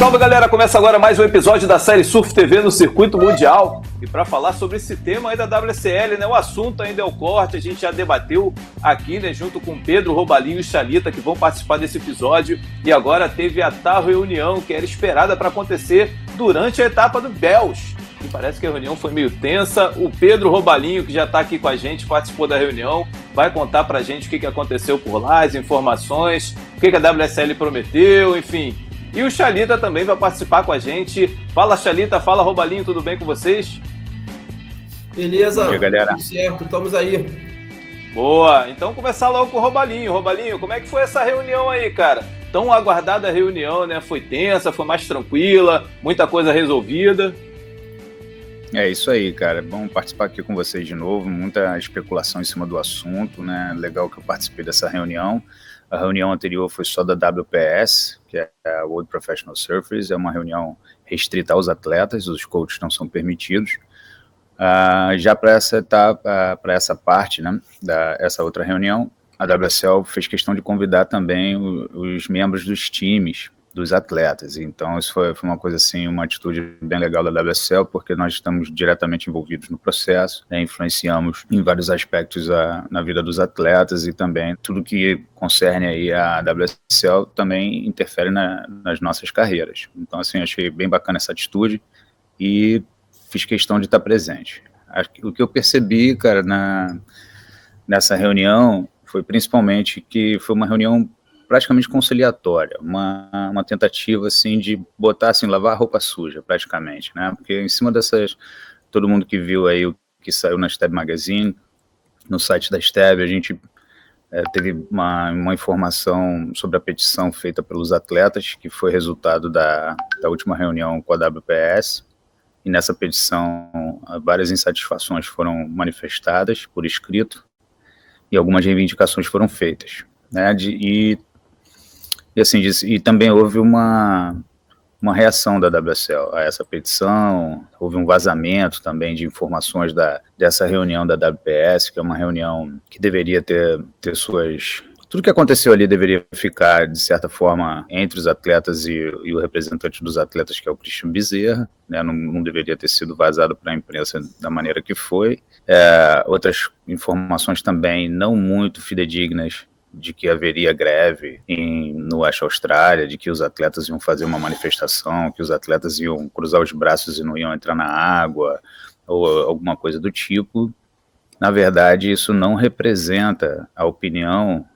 salve, galera! Começa agora mais um episódio da série Surf TV no Circuito Mundial. E para falar sobre esse tema aí da WSL, né? O assunto ainda é o corte, a gente já debateu aqui, né? Junto com Pedro, Robalinho e Chalita, que vão participar desse episódio. E agora teve a tal reunião que era esperada para acontecer durante a etapa do Bells. E parece que a reunião foi meio tensa. O Pedro Robalinho, que já está aqui com a gente, participou da reunião, vai contar pra gente o que aconteceu por lá, as informações, o que a WSL prometeu, enfim. E o Chalita também vai participar com a gente. Fala, Chalita, fala, Robalinho, tudo bem com vocês? Beleza, bom dia, galera. Tudo certo, estamos aí. Boa, então começar logo com o Robalinho. Robalinho, como é que foi essa reunião aí, cara? Tão aguardada a reunião, né? Foi tensa, foi mais tranquila, muita coisa resolvida. É isso aí, cara. É bom participar aqui com vocês de novo. Muita especulação em cima do assunto, né? Legal que eu participei dessa reunião. A reunião anterior foi só da WPS, que é a World Professional Surfers. É uma reunião restrita aos atletas, os coaches não são permitidos. Já para essa etapa, para essa parte, né, essa outra reunião, a WSL fez questão de convidar também os membros dos times, dos atletas. Então isso foi uma coisa assim, uma atitude bem legal da WSL, porque nós estamos diretamente envolvidos no processo, né, influenciamos em vários aspectos na vida dos atletas e também tudo que concerne aí a WSL também interfere nas nossas carreiras. Então assim, achei bem bacana essa atitude e fiz questão de estar presente. O que eu percebi, cara, nessa reunião foi principalmente que foi uma reunião praticamente conciliatória, uma tentativa assim de botar assim, lavar a roupa suja praticamente, né? Porque em cima todo mundo que viu aí o que saiu na Stab Magazine, no site da Stab, a gente teve uma informação sobre a petição feita pelos atletas, que foi resultado da última reunião com a WPS, e nessa petição várias insatisfações foram manifestadas por escrito e algumas reivindicações foram feitas, né? E também houve uma reação da WSL a essa petição, houve um vazamento também de informações dessa reunião da WPS, que é uma reunião que deveria ter suas... Tudo que aconteceu ali deveria ficar, de certa forma, entre os atletas e o representante dos atletas, que é o Christian Bezerra, né? Não deveria ter sido vazado para a imprensa da maneira que foi. Outras informações também não muito fidedignas, de que haveria greve no West Austrália, de que os atletas iam fazer uma manifestação, que os atletas iam cruzar os braços e não iam entrar na água, ou alguma coisa do tipo. Na verdade, isso não representa a opinião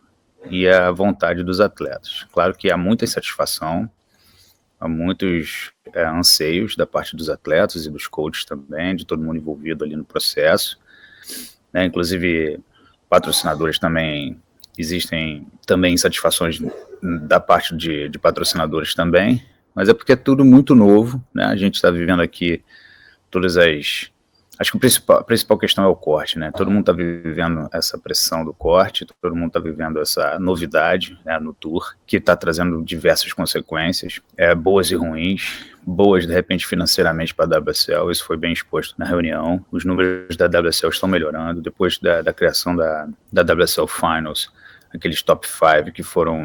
e a vontade dos atletas. Claro que há muita insatisfação, há muitos anseios da parte dos atletas e dos coaches também, de todo mundo envolvido ali no processo, né? Inclusive patrocinadores também, existem também insatisfações da parte de patrocinadores também, mas é porque é tudo muito novo, né? A gente está vivendo aqui acho que a principal questão é o corte, né? Todo mundo está vivendo essa pressão do corte, todo mundo está vivendo essa novidade, né, no Tour, que está trazendo diversas consequências, boas e ruins, boas de repente financeiramente para a WSL, isso foi bem exposto na reunião. Os números da WSL estão melhorando, depois da criação da WSL Finals, aqueles top 5 que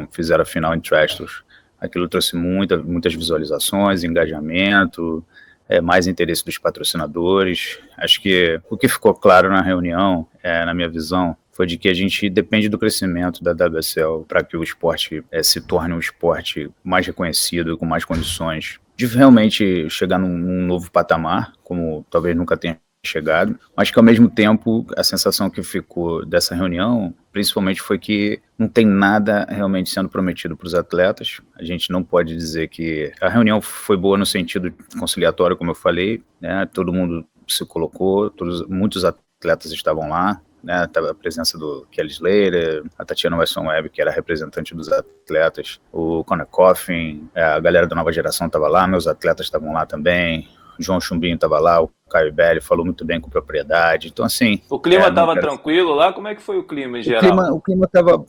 fizeram a final em Trestles, aquilo trouxe muitas visualizações, engajamento, mais interesse dos patrocinadores. Acho que o que ficou claro na reunião, na minha visão, foi de que a gente depende do crescimento da WSL para que o esporte se torne um esporte mais reconhecido, com mais condições de realmente chegar num novo patamar, como talvez nunca tenha chegado, mas que ao mesmo tempo a sensação que ficou dessa reunião principalmente foi que não tem nada realmente sendo prometido para os atletas. A gente não pode dizer que a reunião foi boa no sentido conciliatório, como eu falei, né? Todo mundo se colocou, muitos atletas estavam lá, né? Tava a presença do Kelly Slater, a Tatiana Weston-Webb, que era representante dos atletas, o Connor Coffin, a galera da nova geração estava lá, meus atletas estavam lá também, o João Chumbinho estava lá, o Caio Belli falou muito bem com propriedade. Então, assim... O clima estava tranquilo lá? Como é que foi o clima em geral? O clima estava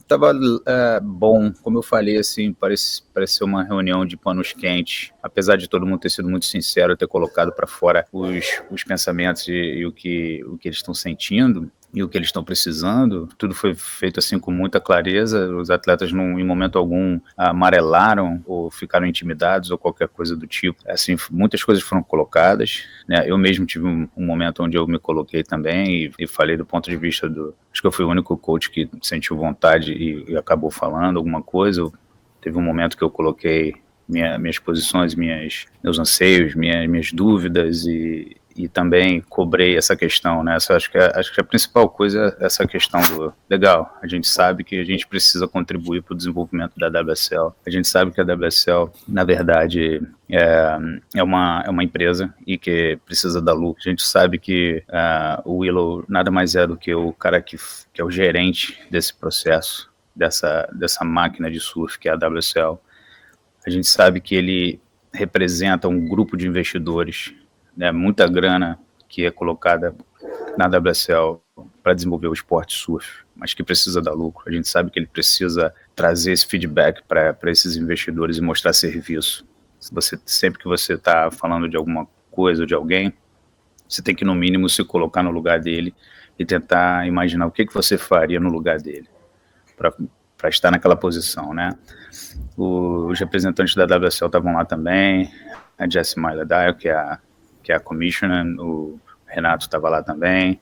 bom. Como eu falei, assim, pareceu uma reunião de panos quentes. Apesar de todo mundo ter sido muito sincero, ter colocado para fora os pensamentos e o que eles estão sentindo e o que eles estão precisando, tudo foi feito assim com muita clareza. Os atletas em momento algum amarelaram ou ficaram intimidados ou qualquer coisa do tipo. Assim, muitas coisas foram colocadas, né? Eu mesmo tive um momento onde eu me coloquei também e falei do ponto de vista acho que eu fui o único coach que sentiu vontade e acabou falando alguma coisa. Teve um momento que eu coloquei minhas posições, meus anseios, minhas dúvidas e também cobrei essa questão, né? Acho que a principal coisa é essa questão legal, a gente sabe que a gente precisa contribuir para o desenvolvimento da WSL, a gente sabe que a WSL, na verdade, é uma empresa e que precisa dar lucro, a gente sabe que o Willow nada mais é do que o cara que é o gerente desse processo, dessa máquina de surf que é a WSL. A gente sabe que ele representa um grupo de investidores, né, muita grana que é colocada na WSL para desenvolver o esporte surf, mas que precisa dar lucro. A gente sabe que ele precisa trazer esse feedback para esses investidores e mostrar serviço. Sempre que você está falando de alguma coisa ou de alguém, você tem que, no mínimo, se colocar no lugar dele e tentar imaginar o que você faria no lugar dele para estar naquela posição, né? Os representantes da WSL estavam lá também, a Jessie Myler, que é a commissioner, o Renato estava lá também.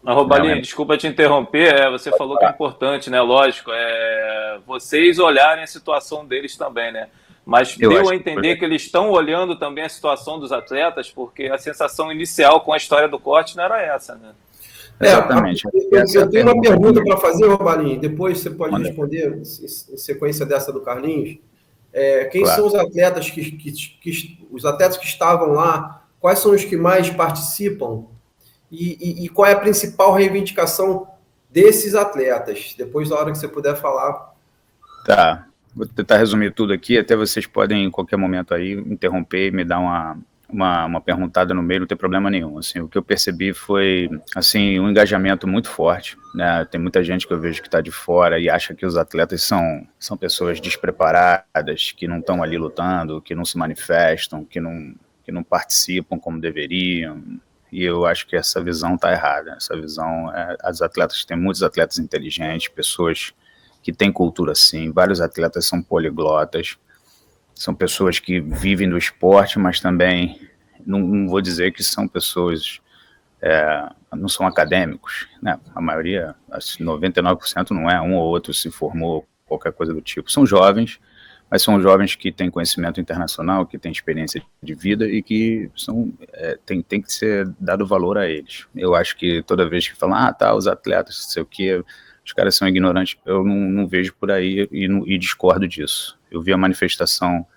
Robalinho, desculpa te interromper, você falou que é importante, né? Lógico, vocês olharem a situação deles também, né? Mas deu a entender que eles estão olhando também a situação dos atletas, porque a sensação inicial com a história do corte não era essa, né? Exatamente. Eu tenho uma pergunta para fazer, Robalinho, depois você pode responder em sequência dessa do Carlinhos. Quem são os atletas os atletas que estavam lá? Quais são os que mais participam? E qual é a principal reivindicação desses atletas? Depois, na hora que você puder falar. Tá. Vou tentar resumir tudo aqui. Até vocês podem, em qualquer momento aí, interromper e me dar uma perguntada no meio, não tem problema nenhum. Assim, o que eu percebi foi assim, um engajamento muito forte, né? Tem muita gente que eu vejo que está de fora e acha que os atletas são pessoas despreparadas, que não estão ali lutando, que não se manifestam, que não participam como deveriam. E eu acho que essa visão está errada. Essa visão, tem muitos atletas inteligentes, pessoas que têm cultura sim, vários atletas são poliglotas, são pessoas que vivem do esporte, mas também, não vou dizer que são pessoas, não são acadêmicos, né? A maioria, 99% não é, um ou outro se formou, qualquer coisa do tipo. São jovens, mas são jovens que têm conhecimento internacional, que têm experiência de vida e que tem que ser dado valor a eles. Eu acho que toda vez que falam, os atletas, não sei o quê, os caras são ignorantes, eu não vejo por aí e discordo disso. Eu vi a manifestação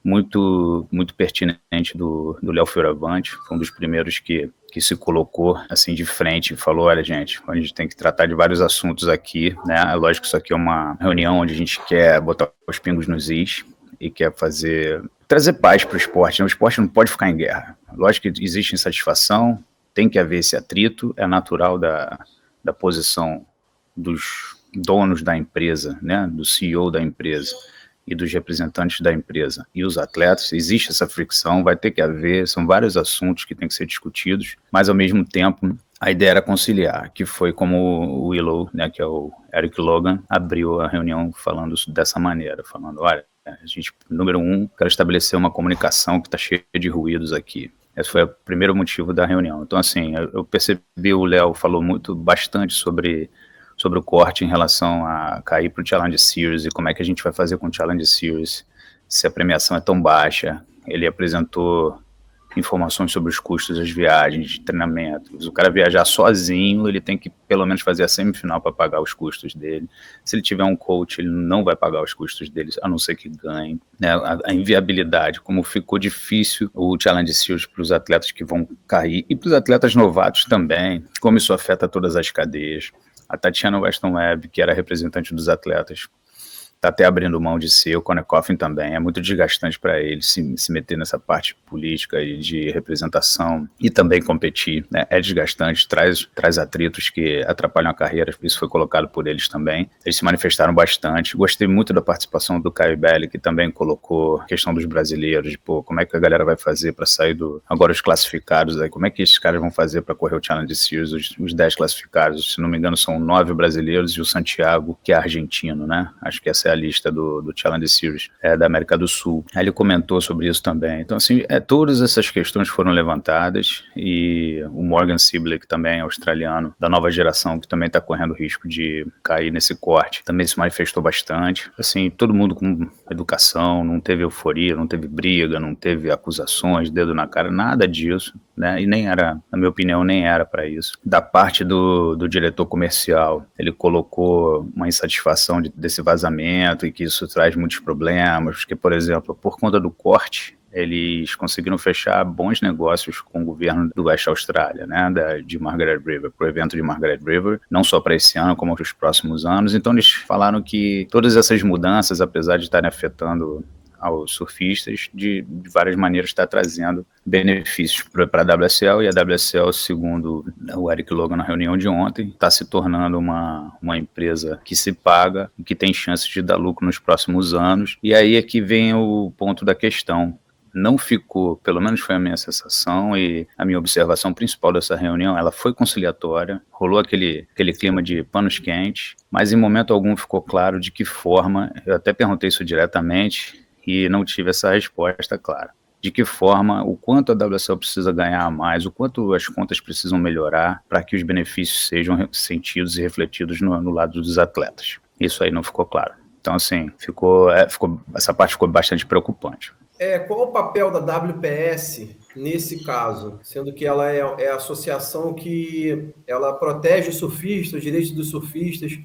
muito, muito pertinente do Léo Fioravante, foi um dos primeiros que se colocou assim de frente e falou, olha gente, a gente tem que tratar de vários assuntos aqui, né? Lógico que isso aqui é uma reunião onde a gente quer botar os pingos nos is e quer trazer paz para o esporte, né? O esporte não pode ficar em guerra. Lógico que existe insatisfação, tem que haver esse atrito, é natural da posição dos donos da empresa, né, do CEO da empresa e dos representantes da empresa e os atletas, existe essa fricção, vai ter que haver, são vários assuntos que têm que ser discutidos, mas ao mesmo tempo a ideia era conciliar, que foi como o Willow, né, que é o Eric Logan, abriu a reunião falando dessa maneira, falando, olha, a gente, número 1, quero estabelecer uma comunicação que está cheia de ruídos aqui. Esse foi o primeiro motivo da reunião. Então, assim, eu percebi, o Léo falou bastante sobre o corte em relação a cair para o Challenge Series e como é que a gente vai fazer com o Challenge Series se a premiação é tão baixa. Ele apresentou informações sobre os custos das viagens, de treinamento. Se o cara viajar sozinho, ele tem que pelo menos fazer a semifinal para pagar os custos dele. Se ele tiver um coach, ele não vai pagar os custos dele, a não ser que ganhe. Né? A inviabilidade, como ficou difícil o Challenge Series para os atletas que vão cair e para os atletas novatos também, como isso afeta todas as cadeias. A Tatiana Weston Webb, que era representante dos atletas, está até abrindo mão de ser, o Konechov também, é muito desgastante para ele se meter nessa parte política e de representação e também competir, né? É desgastante, traz atritos que atrapalham a carreira, isso foi colocado por eles também. Eles se manifestaram bastante, gostei muito da participação do Caio Belli, que também colocou a questão dos brasileiros, de, pô, como é que a galera vai fazer para sair agora os classificados, aí, como é que esses caras vão fazer para correr o Challenge Series, os 10 classificados, se não me engano são 9 brasileiros e o Santiago, que é argentino, né? Acho que essa é a lista do Challenge Series da América do Sul. Aí ele comentou sobre isso também. Então, assim, todas essas questões foram levantadas e o Morgan Sibley, que também é australiano, da nova geração, que também está correndo risco de cair nesse corte, também se manifestou bastante. Assim, todo mundo com educação, não teve euforia, não teve briga, não teve acusações, dedo na cara, nada disso, né? E nem era, na minha opinião, nem era para isso. Da parte do diretor comercial, ele colocou uma insatisfação desse vazamento e que isso traz muitos problemas, porque, por exemplo, por conta do corte, eles conseguiram fechar bons negócios com o governo do West Austrália, né, de Margaret River, para o evento de Margaret River, não só para esse ano, como para os próximos anos. Então eles falaram que todas essas mudanças, apesar de estarem afetando aos surfistas, de várias maneiras está trazendo benefícios para a WSL, e a WSL, segundo o Eric Logan na reunião de ontem, está se tornando uma empresa que se paga e que tem chances de dar lucro nos próximos anos. E aí é que vem o ponto da questão. Não ficou, pelo menos foi a minha sensação e a minha observação principal dessa reunião, ela foi conciliatória, rolou aquele clima de panos quentes, mas em momento algum ficou claro de que forma, eu até perguntei isso diretamente e não tive essa resposta clara, de que forma, o quanto a WSL precisa ganhar mais, o quanto as contas precisam melhorar para que os benefícios sejam sentidos e refletidos no lado dos atletas. Isso aí não ficou claro. Então, assim, essa parte ficou bastante preocupante. Qual o papel da WPS nesse caso? Sendo que ela é a associação que ela protege os surfistas, os direitos dos surfistas.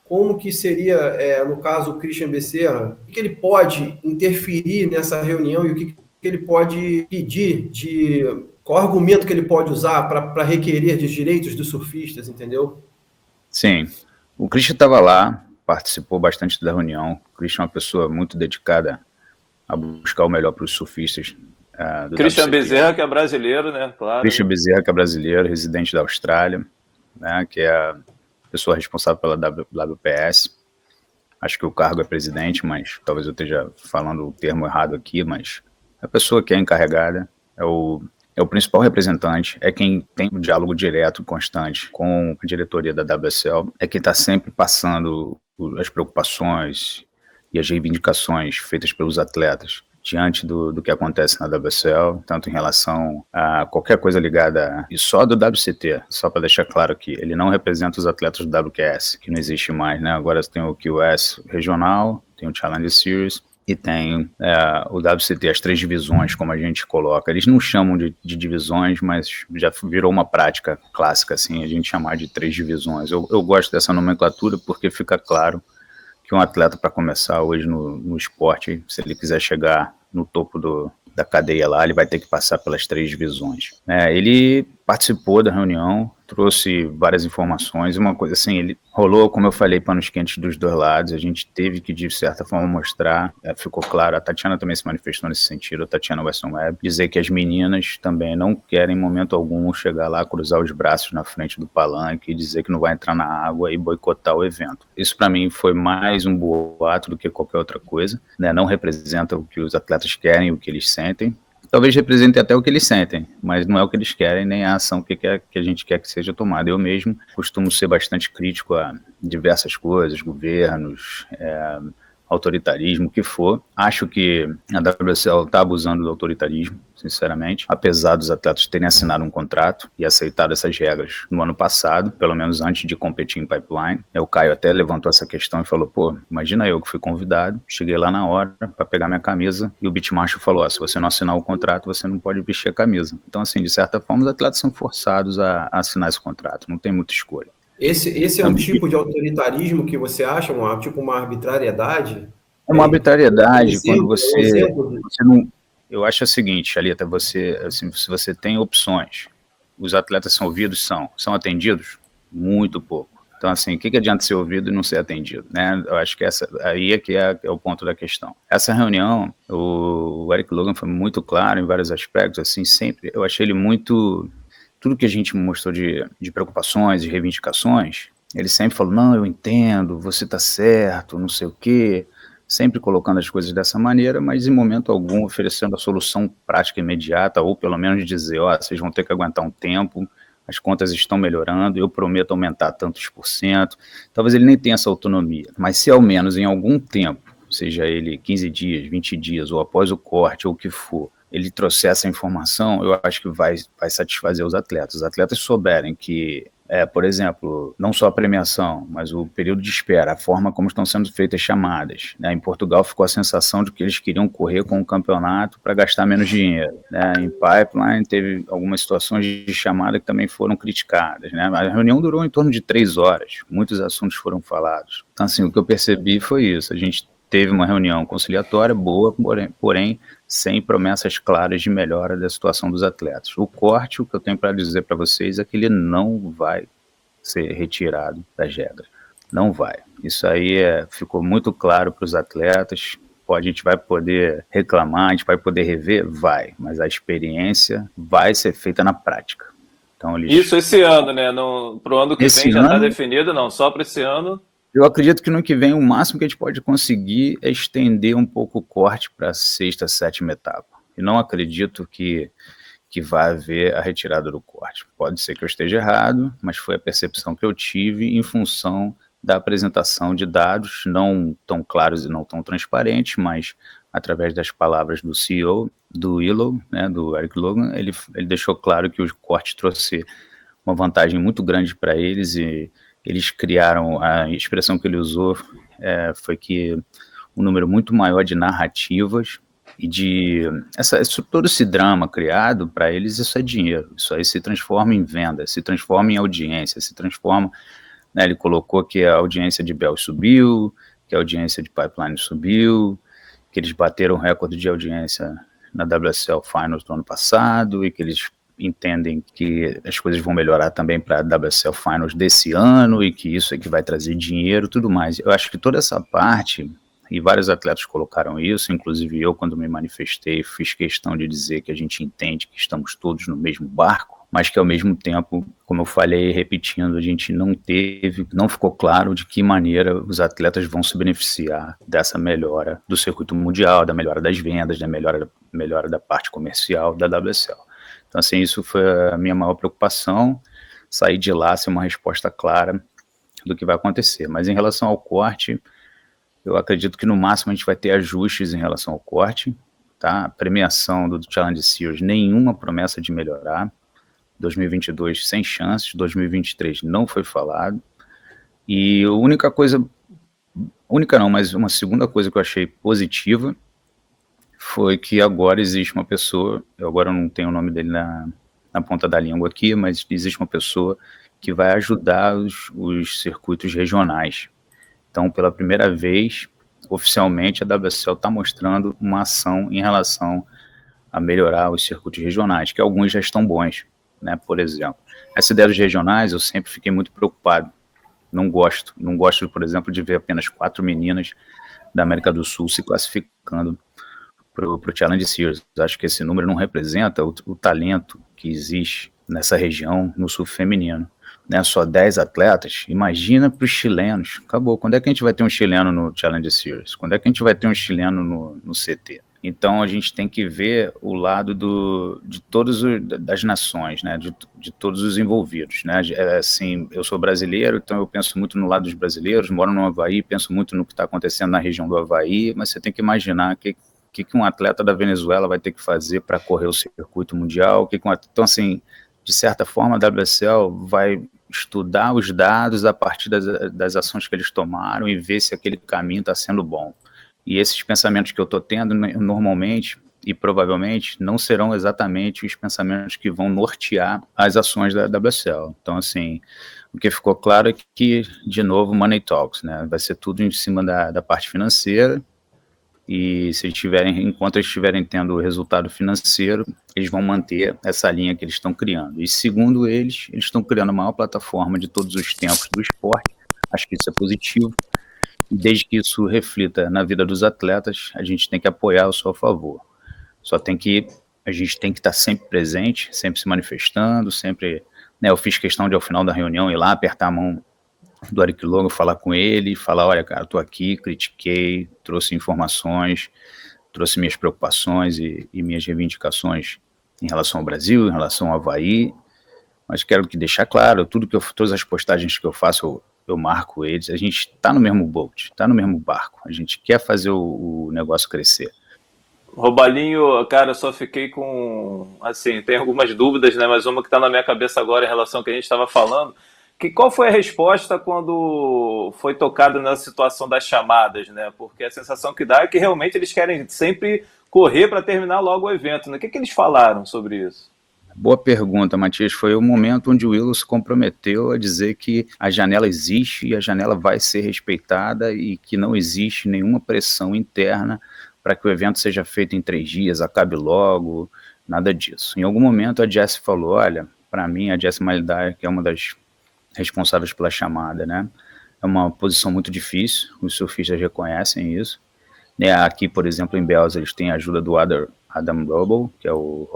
Como que seria, no caso, o Christian Becerra? O que ele pode interferir nessa reunião e o que ele pode pedir, qual argumento que ele pode usar para requerer dos direitos dos surfistas, entendeu? Sim, o Christian estava lá, participou bastante da reunião. O Christian é uma pessoa muito dedicada a buscar o melhor para os surfistas. Christian Becerra, que é brasileiro, né? Claro. Christian Becerra, que é brasileiro, residente da Austrália, né? Que é a pessoa responsável pela WPS. Acho que o cargo é presidente, mas talvez eu esteja falando o termo errado aqui, mas a pessoa que é encarregada é o principal representante, é quem tem um diálogo direto, constante com a diretoria da WSL, é quem está sempre passando as preocupações e as reivindicações feitas pelos atletas diante do que acontece na WSL, tanto em relação a qualquer coisa ligada, e só do WCT, só para deixar claro que ele não representa os atletas do WQS, que não existe mais, né? Agora tem o QS regional, tem o Challenge Series, e tem o WCT, as 3 divisões, como a gente coloca. Eles não chamam de divisões, mas já virou uma prática clássica, assim, a gente chamar de 3 divisões. Eu gosto dessa nomenclatura porque fica claro que um atleta, para começar hoje no esporte, se ele quiser chegar no topo da cadeia lá, ele vai ter que passar pelas 3 divisões. Ele participou da reunião, trouxe várias informações, uma coisa assim, ele rolou, como eu falei, panos quentes dos dois lados, a gente teve que, de certa forma, mostrar, ficou claro, a Tatiana também se manifestou nesse sentido, a Tatiana Weston Webb, dizer que as meninas também não querem, em momento algum, chegar lá, cruzar os braços na frente do palanque e dizer que não vai entrar na água e boicotar o evento. Isso, para mim, foi mais um boato do que qualquer outra coisa, né? Não representa o que os atletas querem, o que eles sentem. Talvez represente até o que eles sentem, mas não é o que eles querem, nem a ação que a gente quer que seja tomada. Eu mesmo costumo ser bastante crítico a diversas coisas, governos, autoritarismo, o que for. Acho que a WSL está abusando do autoritarismo, sinceramente, apesar dos atletas terem assinado um contrato e aceitado essas regras no ano passado, pelo menos antes de competir em Pipeline. O Caio até levantou essa questão e falou, pô, imagina eu que fui convidado, cheguei lá na hora para pegar minha camisa e o beatmaster falou, se você não assinar o contrato, você não pode vestir a camisa. Então, assim, de certa forma, os atletas são forçados a assinar esse contrato, não tem muita escolha. Esse é um tipo de autoritarismo que você acha, tipo uma arbitrariedade? É uma arbitrariedade quando você não... Eu acho o seguinte, Thalita, assim, se você tem opções, os atletas são ouvidos, são atendidos? Muito pouco. Então, assim, o que adianta ser ouvido e não ser atendido, né? Eu acho que aí é o ponto da questão. Essa reunião, o Eric Logan foi muito claro em vários aspectos, assim, sempre, eu achei ele muito... Tudo que a gente mostrou de preocupações e reivindicações, ele sempre falou, não, eu entendo, você tá certo, não sei o quê, sempre colocando as coisas dessa maneira, mas em momento algum oferecendo a solução prática imediata, ou pelo menos dizer, vocês vão ter que aguentar um tempo, as contas estão melhorando, eu prometo aumentar tantos por cento. Talvez ele nem tenha essa autonomia, mas se ao menos em algum tempo, seja ele 15 dias, 20 dias, ou após o corte, ou o que for, ele trouxer essa informação, eu acho que vai satisfazer os atletas. Os atletas souberem que, por exemplo, não só a premiação, mas o período de espera, a forma como estão sendo feitas chamadas, né? Em Portugal ficou a sensação de que eles queriam correr com o campeonato para gastar menos dinheiro, né? Em Pipeline teve algumas situações de chamada que também foram criticadas, né? A reunião durou em torno de 3 horas, muitos assuntos foram falados. Então, assim, o que eu percebi foi isso, a gente teve uma reunião conciliatória boa, porém sem promessas claras de melhora da situação dos atletas. O corte, o que eu tenho para dizer para vocês é que ele não vai ser retirado das regras. Não vai. Isso aí ficou muito claro para os atletas. A gente vai poder reclamar, a gente vai poder rever? Vai. Mas a experiência vai ser feita na prática. Então, Isso esse ano, né? Para o ano que vem já está definido, não. Só para esse ano... Eu acredito que no que vem o máximo que a gente pode conseguir é estender um pouco o corte para a 6ª, 7ª etapa. E não acredito que vai haver a retirada do corte. Pode ser que eu esteja errado, mas foi a percepção que eu tive em função da apresentação de dados, não tão claros e não tão transparentes, mas através das palavras do CEO, do Willow, né, do Eric Logan, ele deixou claro que o corte trouxe uma vantagem muito grande para eles e eles criaram, a expressão que ele usou foi que um número muito maior de narrativas e todo esse drama criado, para eles isso é dinheiro, isso aí se transforma em venda, se transforma em audiência, se transforma, né, ele colocou que a audiência de Bell subiu, que a audiência de Pipeline subiu, que eles bateram o recorde de audiência na WSL Finals do ano passado e que eles entendem que as coisas vão melhorar também para a WSL Finals desse ano e que isso é que vai trazer dinheiro, tudo mais. Eu acho que toda essa parte, e vários atletas colocaram isso, inclusive eu, quando me manifestei, fiz questão de dizer que a gente entende que estamos todos no mesmo barco, mas que ao mesmo tempo, como eu falei, repetindo, a gente não ficou claro de que maneira os atletas vão se beneficiar dessa melhora do circuito mundial, da melhora das vendas, da melhora da parte comercial da WSL. Então, assim, isso foi a minha maior preocupação, sair de lá sem uma resposta clara do que vai acontecer. Mas em relação ao corte, eu acredito que no máximo a gente vai ter ajustes em relação ao corte, tá? A premiação do Challenge Series, nenhuma promessa de melhorar. 2022 sem chances, 2023 não foi falado. E mas uma segunda coisa que eu achei positiva foi que agora existe uma pessoa, eu agora não tenho o nome dele na ponta da língua aqui, mas existe uma pessoa que vai ajudar os circuitos regionais. Então, pela primeira vez, oficialmente, a WSL está mostrando uma ação em relação a melhorar os circuitos regionais, que alguns já estão bons, né? Por exemplo, essa ideia dos regionais eu sempre fiquei muito preocupado. Não gosto, por exemplo, de ver apenas 4 meninas da América do Sul se classificando para o Challenge Series. Acho que esse número não representa o talento que existe nessa região no surf feminino, né? Só 10 atletas, imagina para os chilenos. Acabou. Quando é que a gente vai ter um chileno no Challenge Series? Quando é que a gente vai ter um chileno no CT? Então a gente tem que ver o lado das nações, né? de todos os envolvidos, né? Assim, eu sou brasileiro, então eu penso muito no lado dos brasileiros, moro no Havaí, penso muito no que está acontecendo na região do Havaí, mas você tem que imaginar que um atleta da Venezuela vai ter que fazer para correr o circuito mundial, então, assim, de certa forma, a WSL vai estudar os dados a partir das ações que eles tomaram e ver se aquele caminho está sendo bom. E esses pensamentos que eu estou tendo, normalmente e provavelmente, não serão exatamente os pensamentos que vão nortear as ações da WSL. Então, assim, o que ficou claro é que, de novo, money talks, né? Vai ser tudo em cima da parte financeira, e se eles tiverem, enquanto eles estiverem tendo resultado financeiro, eles vão manter essa linha que eles estão criando. E segundo eles estão criando a maior plataforma de todos os tempos do esporte. Acho que isso é positivo. E desde que isso reflita na vida dos atletas, a gente tem que apoiar o seu favor. A gente tem que estar sempre presente, sempre se manifestando, sempre, né, eu fiz questão de ao final da reunião ir lá, apertar a mão do Eric Logan, falar com ele, falar, olha, cara, tô aqui, critiquei, trouxe informações, trouxe minhas preocupações e minhas reivindicações em relação ao Brasil, em relação ao Avaí, mas quero deixar claro, todas as postagens que eu faço, eu marco eles, a gente está no mesmo boat, está no mesmo barco, a gente quer fazer o negócio crescer. Robalinho, cara, só fiquei com, assim, tem algumas dúvidas, né, mas uma que está na minha cabeça agora em relação ao que a gente estava falando, qual foi a resposta quando foi tocado na situação das chamadas, né? Porque a sensação que dá é que realmente eles querem sempre correr para terminar logo o evento, né? O que eles falaram sobre isso? Boa pergunta, Matias. Foi o momento onde o Willow se comprometeu a dizer que a janela existe e a janela vai ser respeitada e que não existe nenhuma pressão interna para que o evento seja feito em 3 dias, acabe logo, nada disso. Em algum momento a Jess falou, olha, para mim a Jess Malidar, que é uma das responsáveis pela chamada, né? É uma posição muito difícil, os surfistas reconhecem isso. Né? Aqui, por exemplo, em Bells, eles têm a ajuda do Adam Roble, que é o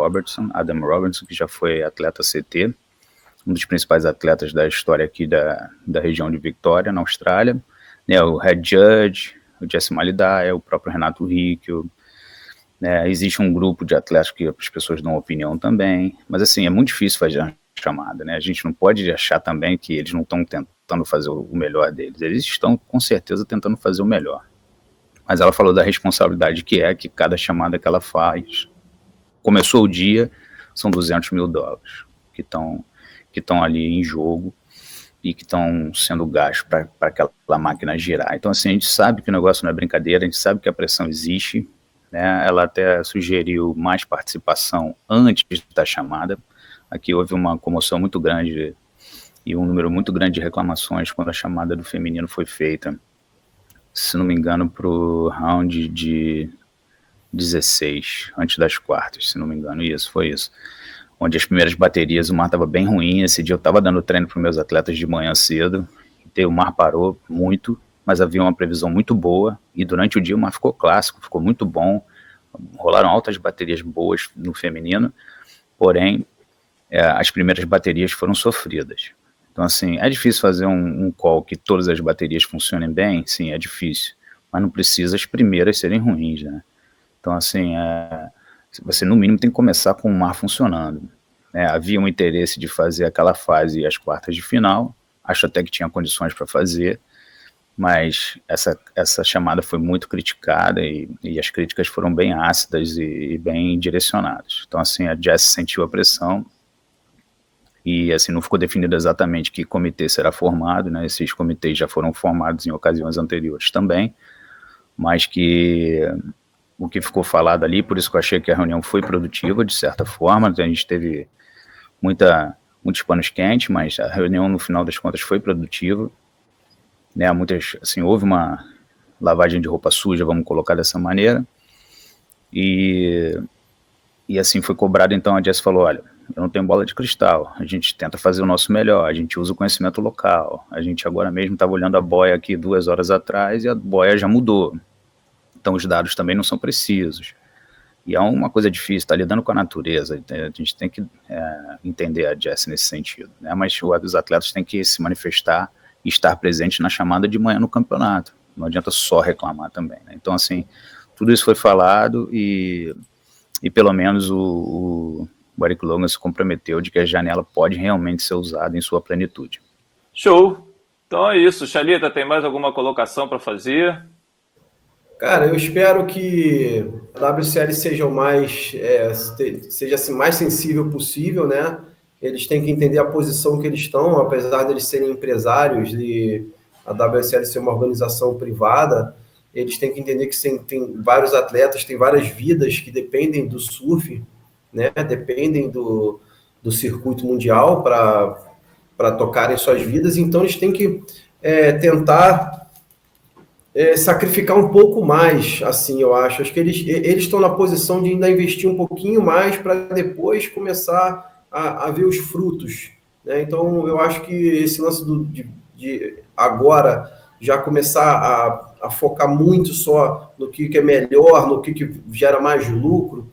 Adam Robertson, que já foi atleta CT, um dos principais atletas da história aqui da região de Victoria, na Austrália. Né? O Head Judge, o Jesse Malidar, o próprio Renato Riccio. Né? Existe um grupo de atletas que as pessoas dão opinião também, mas assim, é muito difícil fazer chamada, né? A gente não pode achar também que eles não estão tentando fazer o melhor deles. Eles estão, com certeza, tentando fazer o melhor. Mas ela falou da responsabilidade que cada chamada que ela faz. Começou o dia, são $200 mil que estão ali em jogo e que estão sendo gastos para aquela máquina girar. Então, assim, a gente sabe que o negócio não é brincadeira, a gente sabe que a pressão existe, né? Ela até sugeriu mais participação antes da chamada. Aqui houve uma comoção muito grande e um número muito grande de reclamações quando a chamada do feminino foi feita, se não me engano, para o round de 16, antes das quartas, se não me engano, foi isso. Onde as primeiras baterias, o mar estava bem ruim, esse dia eu estava dando treino para os meus atletas de manhã cedo, e o mar parou muito, mas havia uma previsão muito boa, e durante o dia o mar ficou clássico, ficou muito bom, rolaram altas baterias boas no feminino, porém, as primeiras baterias foram sofridas. Então, assim, é difícil fazer um call que todas as baterias funcionem bem, sim, é difícil, mas não precisa as primeiras serem ruins, né? Então, assim, você no mínimo tem que começar com o mar funcionando. Havia um interesse de fazer aquela fase e as quartas de final, acho até que tinha condições para fazer, mas essa chamada foi muito criticada e as críticas foram bem ácidas e bem direcionadas. Então, assim, a Jess sentiu a pressão, e assim, não ficou definido exatamente que comitê será formado, né? Esses comitês já foram formados em ocasiões anteriores também, mas que o que ficou falado ali, por isso que eu achei que a reunião foi produtiva, de certa forma, a gente teve muitos panos quentes, mas a reunião, no final das contas, foi produtiva, né? Assim, houve uma lavagem de roupa suja, vamos colocar dessa maneira, e assim foi cobrado. Então a Jess falou, olha, eu não tenho bola de cristal, a gente tenta fazer o nosso melhor, a gente usa o conhecimento local, a gente agora mesmo estava olhando a boia aqui 2 horas atrás e a boia já mudou, então os dados também não são precisos, e é uma coisa difícil, está lidando com a natureza, a gente tem que entender a Jess nesse sentido, né? Mas os atletas têm que se manifestar e estar presente na chamada de manhã no campeonato, não adianta só reclamar também, né? Então, assim, tudo isso foi falado e pelo menos o Eric Logan se comprometeu de que a janela pode realmente ser usada em sua plenitude. Show! Então é isso. Chalita, tem mais alguma colocação para fazer? Cara, eu espero que a WCL seja seja assim, mais sensível possível, né? Eles têm que entender a posição que eles estão, apesar de eles serem empresários e a WSL ser uma organização privada, eles têm que entender que tem vários atletas, tem várias vidas que dependem do surf, né? Dependem do circuito mundial para tocarem suas vidas, então eles têm que tentar sacrificar um pouco mais, assim, eu acho. Acho que eles estão na posição de ainda investir um pouquinho mais para depois começar a ver os frutos, né? Então, eu acho que esse lance de agora já começar a focar muito só no que é melhor, no que gera mais lucro,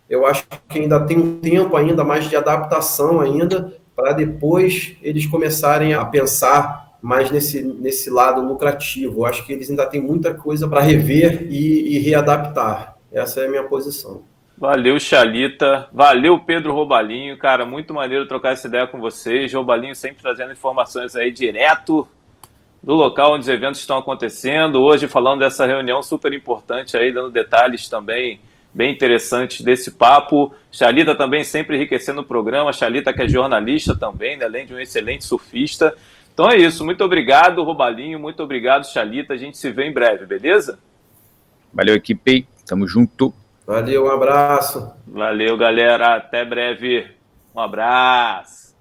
eu acho que ainda tem um tempo ainda mais de adaptação ainda, para depois eles começarem a pensar mais nesse lado lucrativo. Eu acho que eles ainda têm muita coisa para rever e readaptar. Essa é a minha posição. Valeu, Chalita. Valeu, Pedro Robalinho. Cara, muito maneiro trocar essa ideia com vocês. Robalinho sempre trazendo informações aí direto do local onde os eventos estão acontecendo. Hoje falando dessa reunião super importante aí, dando detalhes também bem interessantes desse papo. Chalita também sempre enriquecendo o programa. Chalita que é jornalista também, né? Além de um excelente surfista. Então é isso. Muito obrigado, Robalinho. Muito obrigado, Chalita. A gente se vê em breve, beleza? Valeu, equipe. Tamo junto. Valeu, um abraço. Valeu, galera. Até breve. Um abraço.